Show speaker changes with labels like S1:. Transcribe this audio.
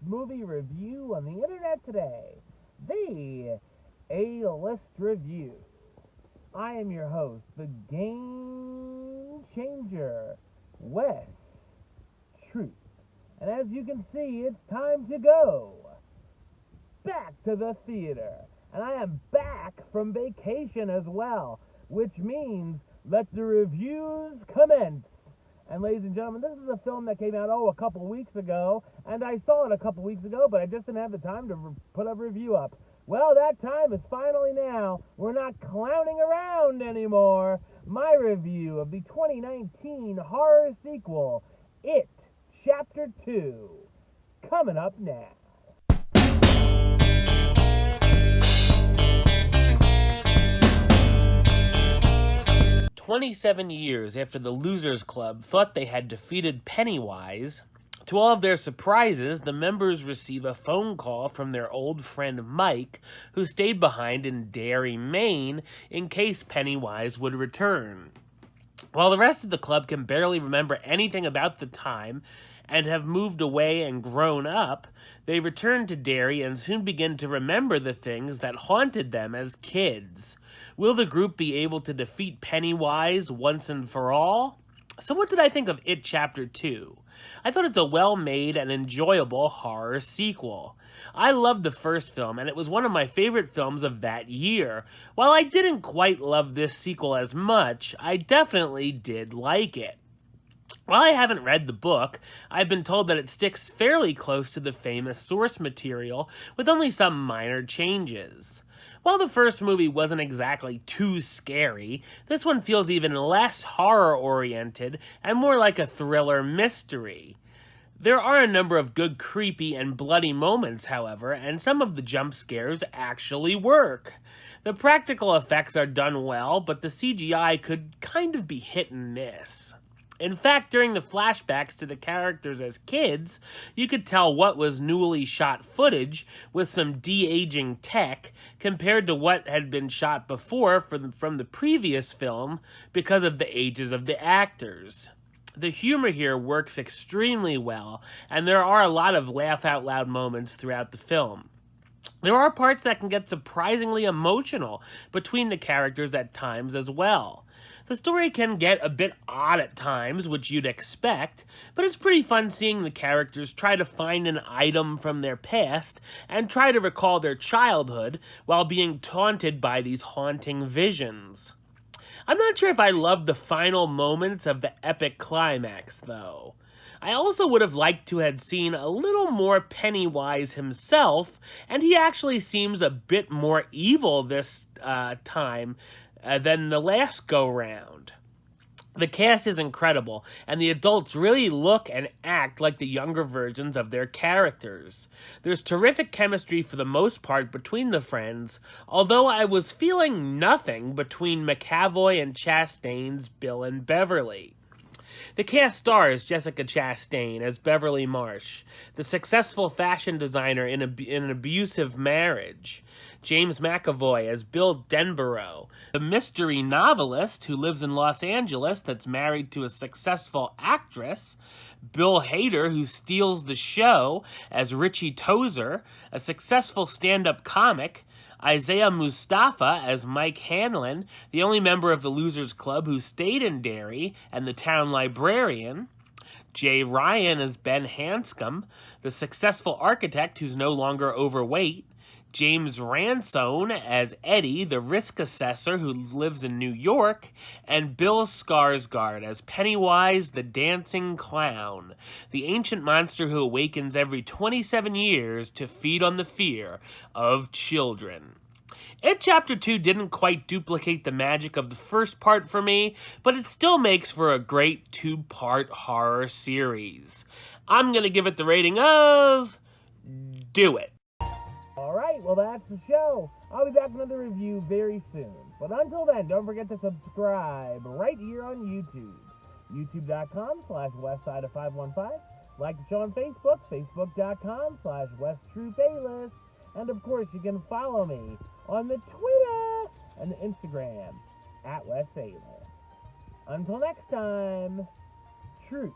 S1: movie review on the internet today, the A-List Review. I am your host, the Game Changer, Wes Truth. And as you can see, it's time to go back to the theater. And I am back from vacation as well, which means let the reviews commence. And ladies and gentlemen, this is a film that came out, a couple weeks ago, and I saw it a couple weeks ago, but I just didn't have the time to put a review up. Well, that time is finally now. We're not clowning around anymore. My review of the 2019 horror sequel, It Chapter 2, coming up now.
S2: 27 years after the Losers Club thought they had defeated Pennywise, to all of their surprises, the members receive a phone call from their old friend Mike, who stayed behind in Derry, Maine, in case Pennywise would return. While the rest of the club can barely remember anything about the time and have moved away and grown up, they return to Derry and soon begin to remember the things that haunted them as kids. Will the group be able to defeat Pennywise once and for all? So what did I think of It Chapter 2? I thought it's a well-made and enjoyable horror sequel. I loved the first film, and it was one of my favorite films of that year. While I didn't quite love this sequel as much, I definitely did like it. While I haven't read the book, I've been told that it sticks fairly close to the famous source material, with only some minor changes. While the first movie wasn't exactly too scary, this one feels even less horror-oriented and more like a thriller mystery. There are a number of good creepy and bloody moments, however, and some of the jump scares actually work. The practical effects are done well, but the CGI could kind of be hit and miss. In fact, during the flashbacks to the characters as kids, you could tell what was newly shot footage with some de-aging tech compared to what had been shot before from the previous film because of the ages of the actors. The humor here works extremely well, and there are a lot of laugh-out-loud moments throughout the film. There are parts that can get surprisingly emotional between the characters at times as well. The story can get a bit odd at times, which you'd expect, but it's pretty fun seeing the characters try to find an item from their past and try to recall their childhood while being taunted by these haunting visions. I'm not sure if I loved the final moments of the epic climax, though. I also would have liked to have seen a little more Pennywise himself, and he actually seems a bit more evil this time than the last go-round. The cast is incredible, and the adults really look and act like the younger versions of their characters. There's terrific chemistry for the most part between the friends, although I was feeling nothing between McAvoy and Chastain's Bill and Beverly. The cast stars Jessica Chastain as Beverly Marsh, the successful fashion designer in an abusive marriage, James McAvoy as Bill Denborough, the mystery novelist who lives in Los Angeles that's married to a successful actress, Bill Hader, who steals the show as Richie Tozer, a successful stand-up comic, Isaiah Mustafa as Mike Hanlon, the only member of the Losers Club who stayed in Derry, and the town librarian, Jay Ryan as Ben Hanscom, the successful architect who's no longer overweight, James Ransone as Eddie, the risk assessor who lives in New York, and Bill Skarsgård as Pennywise the Dancing Clown, the ancient monster who awakens every 27 years to feed on the fear of children. It Chapter 2 didn't quite duplicate the magic of the first part for me, but it still makes for a great two-part horror series. I'm going to give it the rating of... do it.
S1: Alright, well that's the show. I'll be back with another review very soon. But until then, don't forget to subscribe right here on YouTube. YouTube.com/Westside515. Like the show on Facebook, Facebook.com/WestTruthAlist. And of course, you can follow me on the Twitter and the Instagram @WestAlist. Until next time, truth